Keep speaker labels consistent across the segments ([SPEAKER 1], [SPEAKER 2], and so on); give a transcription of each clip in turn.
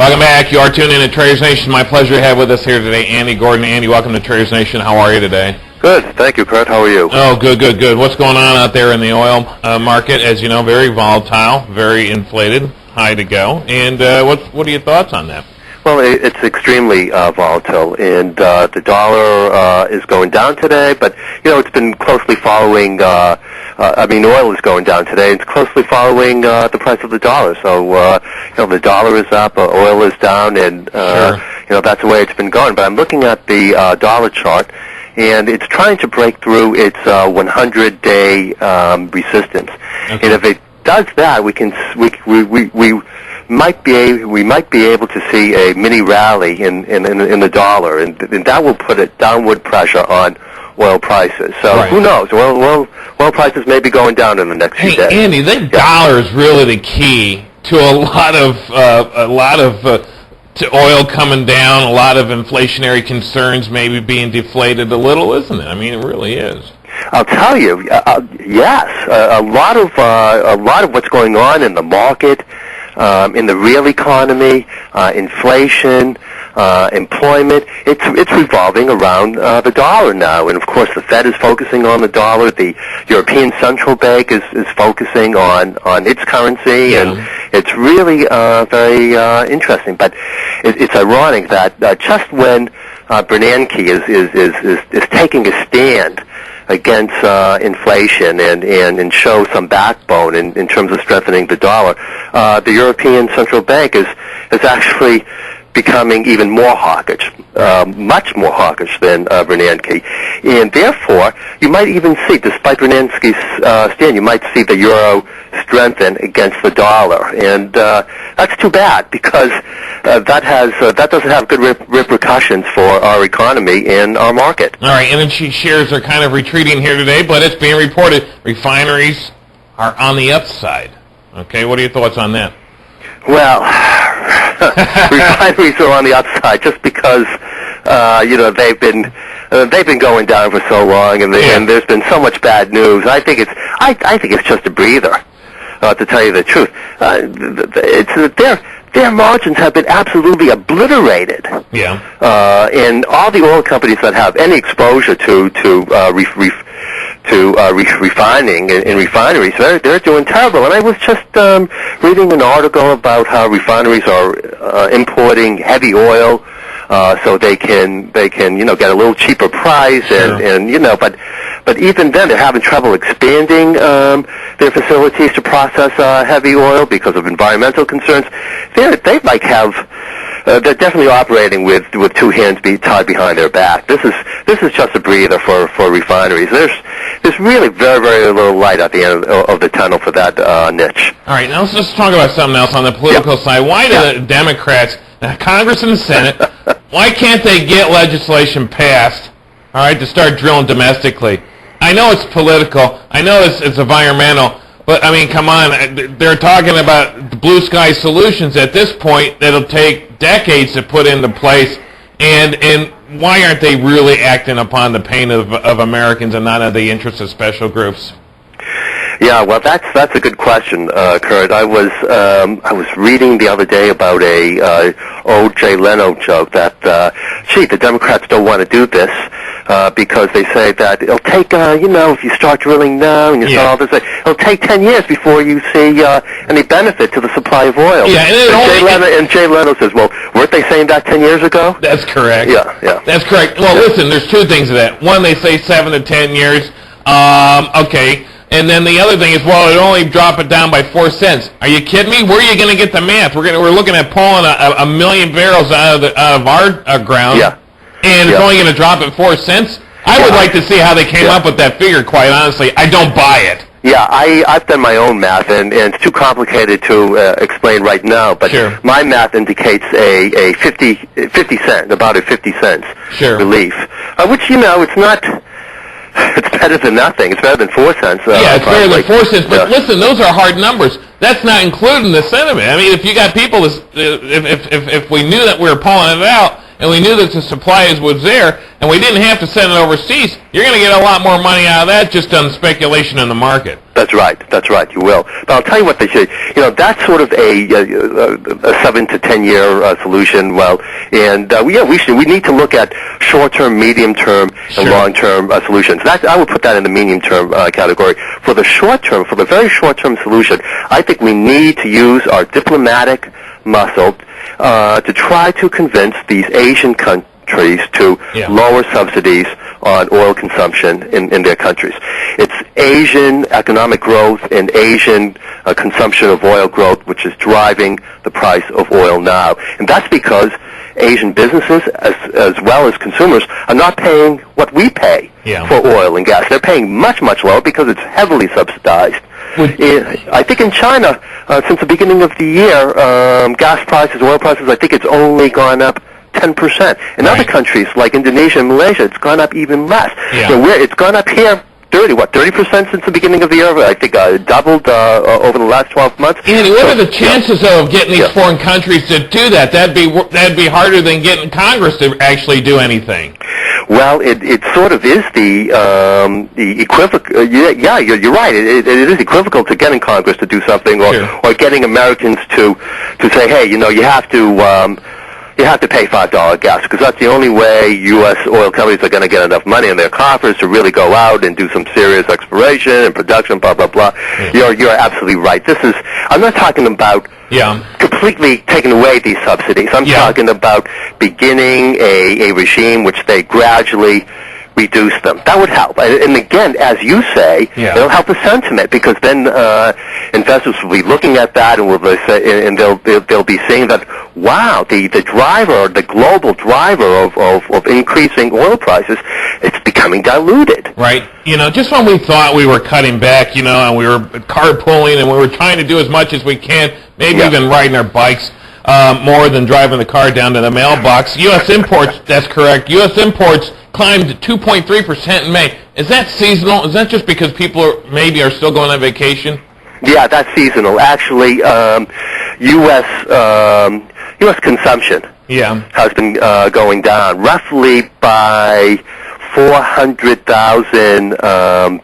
[SPEAKER 1] Welcome back. You are tuned in to Traders Nation. My pleasure to have with us here today Andy Gordon. Andy, welcome to Traders Nation. How are you today?
[SPEAKER 2] Good. Thank you, Kurt. How are you?
[SPEAKER 1] Oh, good. What's going on out there in the oil market? As you know, very volatile, very inflated, high to go. And what are your thoughts on that?
[SPEAKER 2] Well, it's extremely volatile, and the dollar is going down today, but, it's been closely following, oil is going down today. It's closely following the price of the dollar. So, the dollar is up, oil is down, and, that's the way it's been going. But I'm looking at the dollar chart, and it's trying to break through its 100-day resistance. Okay. And if it does that, we might be able to see a mini rally in the dollar, and that will put a downward pressure on oil prices. So right. Who knows? Oil prices may be going down in the next few days.
[SPEAKER 1] Andy, the dollar is really the key to a lot of to oil coming down, a lot of inflationary concerns maybe being deflated a little, isn't it? I mean, it really is.
[SPEAKER 2] I'll tell you, yes, a lot of what's going on in the market. In the real economy, inflation, employment, it's revolving around the dollar now. And of course, the Fed is focusing on the dollar. The European Central Bank is focusing on its currency, and it's really very interesting. But it's ironic that just when Bernanke is taking a stand against inflation and show some backbone in terms of strengthening the dollar, the European Central Bank is actually becoming even more hawkish, much more hawkish than Bernanke. And therefore, you might even see, despite Bernanke's stand, you might see the euro strengthen against the dollar. And that's too bad, because that doesn't have good repercussions for our economy and our market.
[SPEAKER 1] All right, energy shares are kind of retreating here today, but it's being reported refineries are on the upside. Okay, what are your thoughts on that?
[SPEAKER 2] Well, refineries are on the upside just because they've been going down for so long, and there's been so much bad news. I think it's just a breather, to tell you the truth. Their margins have been absolutely obliterated.
[SPEAKER 1] Yeah.
[SPEAKER 2] And all the oil companies that have any exposure to refining and refineries, they're doing terrible. And I was just reading an article about how refineries are importing heavy oil so they can get a little cheaper price, but even then they're having trouble expanding their facilities to process heavy oil because of environmental concerns. They might have. They're definitely operating with two hands tied behind their back. This is just a breather for refineries. There's really very, very little light at the end of the tunnel for that niche.
[SPEAKER 1] All right, now let's just talk about something else on the political side. Why do the Democrats, Congress and the Senate, why can't they get legislation passed, all right, to start drilling domestically? I know it's political. I know it's environmental. But, I mean, come on, they're talking about blue sky solutions at this point that'll take decades to put into place, and why aren't they really acting upon the pain of Americans and not of the interests of special groups?
[SPEAKER 2] Yeah, well, that's a good question, Kurt. I was reading the other day about a old Jay Leno joke that the Democrats don't want to do this because they say that it'll take if you start drilling now and you start all this, it'll take 10 years before you see any benefit to the supply of oil.
[SPEAKER 1] Yeah,
[SPEAKER 2] and Jay Leno says, well, weren't they saying that 10 years ago?
[SPEAKER 1] That's correct.
[SPEAKER 2] Yeah.
[SPEAKER 1] That's correct. Well, listen, there's two things to that. One, they say 7 to 10 years. Okay. And then the other thing is, well, it only drop it down by 4 cents. Are you kidding me? Where are you going to get the math? We're looking at pulling a million barrels out of our ground, and it's only going to drop at 4 cents. I would like to see how they came up with that figure. Quite honestly, I don't buy it.
[SPEAKER 2] Yeah, I've done my own math, and it's too complicated to explain right now. But my math indicates a 50 cent, about a 50 cents relief, which it's not. It's better than nothing. It's better than 4 cents.
[SPEAKER 1] It's better than 4 cents. But listen, those are hard numbers. That's not including the sentiment. I mean, if you got people, if we knew that we were pulling it out, and we knew that the supply was there, and we didn't have to send it overseas, you're going to get a lot more money out of that just on speculation in the market.
[SPEAKER 2] That's right. You will. But I'll tell you what they say. That's sort of a 7 to 10 year solution. Well, and we need to look at short-term, medium-term, and long-term solutions. I would put that in the medium-term category. For the short-term, for the very short-term solution, I think we need to use our diplomatic muscle to try to convince these Asian countries to lower subsidies on oil consumption in their countries. It's Asian economic growth and Asian consumption of oil growth which is driving the price of oil now. And that's because Asian businesses as well as consumers are not paying what we pay for oil and gas. They're paying much, much lower because it's heavily subsidized. I think in China, since the beginning of the year, gas prices, oil prices, I think it's only gone up 10%. In other countries like Indonesia and Malaysia, it's gone up even less. It's gone up here 30% since the beginning of the year. I think doubled over the last 12 months.
[SPEAKER 1] Andy, what are the chances of getting these foreign countries to do that? That'd be harder than getting Congress to actually do anything.
[SPEAKER 2] Well, it sort of is the equivocal. You're right. It is equivocal to getting Congress to do something, or getting Americans to say, hey, you have to pay $5 gas, because that's the only way U.S. oil companies are going to get enough money in their coffers to really go out and do some serious exploration and production, blah, blah, blah. You're absolutely right. I'm not talking about completely taking away these subsidies. I'm talking about beginning a regime which they gradually reduce them. That would help. And again, as you say, it'll help the sentiment, because then investors will be looking at that and they'll be saying that, wow, the global driver of increasing oil prices, it's becoming diluted.
[SPEAKER 1] Right. Just when we thought we were cutting back, and we were carpooling and we were trying to do as much as we can, maybe even riding our bikes more than driving the car down to the mailbox. U.S. imports, that's correct. U.S. imports climbed 2.3% in May. Is that seasonal? Is that just because people are still going on vacation?
[SPEAKER 2] Yeah, that's seasonal. Actually, U.S. consumption has been going down roughly by 400,000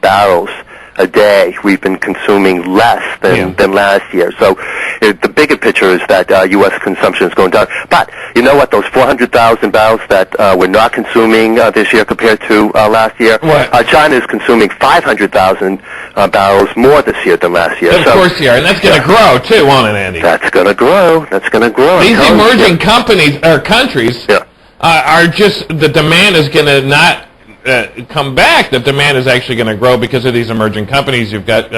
[SPEAKER 2] barrels a day. We've been consuming less than last year. So the bigger picture is that U.S. consumption is going down. But you know what? Those 400,000 barrels that we're not consuming this year compared to last year, China is consuming 500,000 barrels more this year than last year.
[SPEAKER 1] Of course they are, and that's going to grow too, won't it, Andy?
[SPEAKER 2] That's going to grow.
[SPEAKER 1] These emerging companies or countries are just, the demand is going to not come back. The demand is actually going to grow because of these emerging companies. You've got,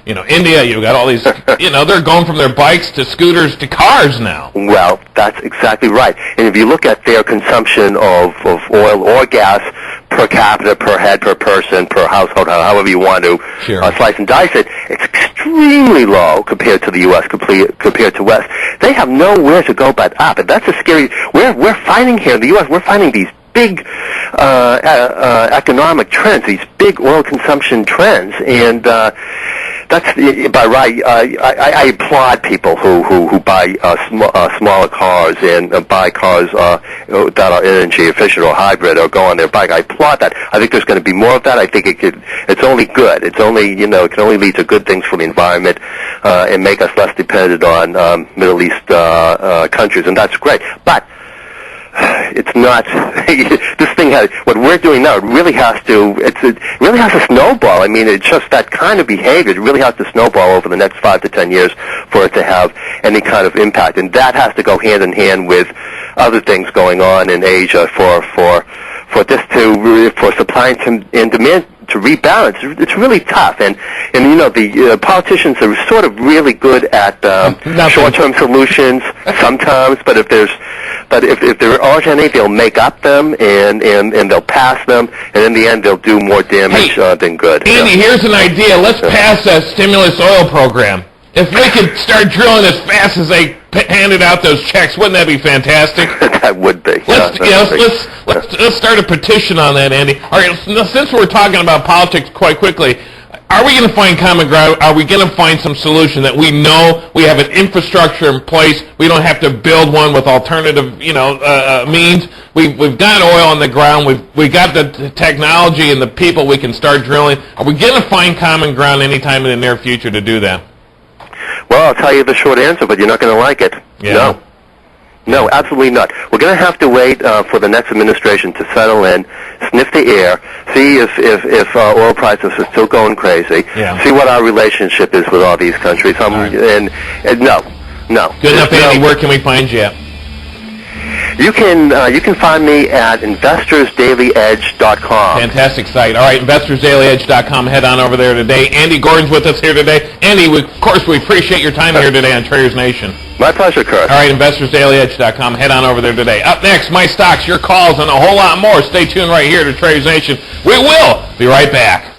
[SPEAKER 1] India. You've got all these, they're going from their bikes to scooters to cars now. Well,
[SPEAKER 2] that's exactly right. And if you look at their consumption of oil or gas per capita, per head, per person, per household, however you want to slice and dice it, it's extremely low compared to the U.S., compared to West. They have nowhere to go but up, and that's a scary. We're finding here in the U.S. We're finding these big economic trends, these big oil consumption trends, and that's by right. I applaud people who buy smaller cars and buy cars that are energy efficient or hybrid or go on their bike. I applaud that. I think there's going to be more of that. I think it's only good. It can only lead to good things for the environment and make us less dependent on Middle East countries, and that's great. But it's not. This thing has, what we're doing now. It really has to snowball. I mean, it's just that kind of behavior. It really has to snowball over the next 5 to 10 years for it to have any kind of impact, and that has to go hand in hand with other things going on in Asia for supply and demand to rebalance. It's really tough, and the politicians are sort of really good at short-term solutions sometimes, but if there aren't any, they'll make up them and they'll pass them, and in the end they'll do more damage than good.
[SPEAKER 1] Andy, here's an idea. Let's pass a stimulus oil program. If we could start drilling as fast as they handed out those checks, wouldn't that be fantastic?
[SPEAKER 2] That would be.
[SPEAKER 1] Let's start a petition on that, Andy. All right, since we're talking about politics quite quickly, Are we going to find common ground? Are we going to find some solution that we know we have an infrastructure in place? We don't have to build one with alternative, means. We've got oil on the ground. We've got the technology and the people we can start drilling. Are we going to find common ground anytime in the near future to do that?
[SPEAKER 2] Well, I'll tell you the short answer, but you're not going to like it.
[SPEAKER 1] Yeah.
[SPEAKER 2] No. No, absolutely not. We're going to have to wait for the next administration to settle in, sniff the air, see if oil prices are still going crazy, see what our relationship is with all these countries. And no.
[SPEAKER 1] Good enough, Andy. Where can we find you at?
[SPEAKER 2] You can find me at investorsdailyedge.com.
[SPEAKER 1] Fantastic site. All right, investorsdailyedge.com. Head on over there today. Andy Gordon's with us here today. Andy, of course, we appreciate your time here today on Traders Nation.
[SPEAKER 2] My pleasure, Kurt.
[SPEAKER 1] All right, investorsdailyedge.com. Head on over there today. Up next, my stocks, your calls, and a whole lot more. Stay tuned right here to Traders Nation. We will be right back.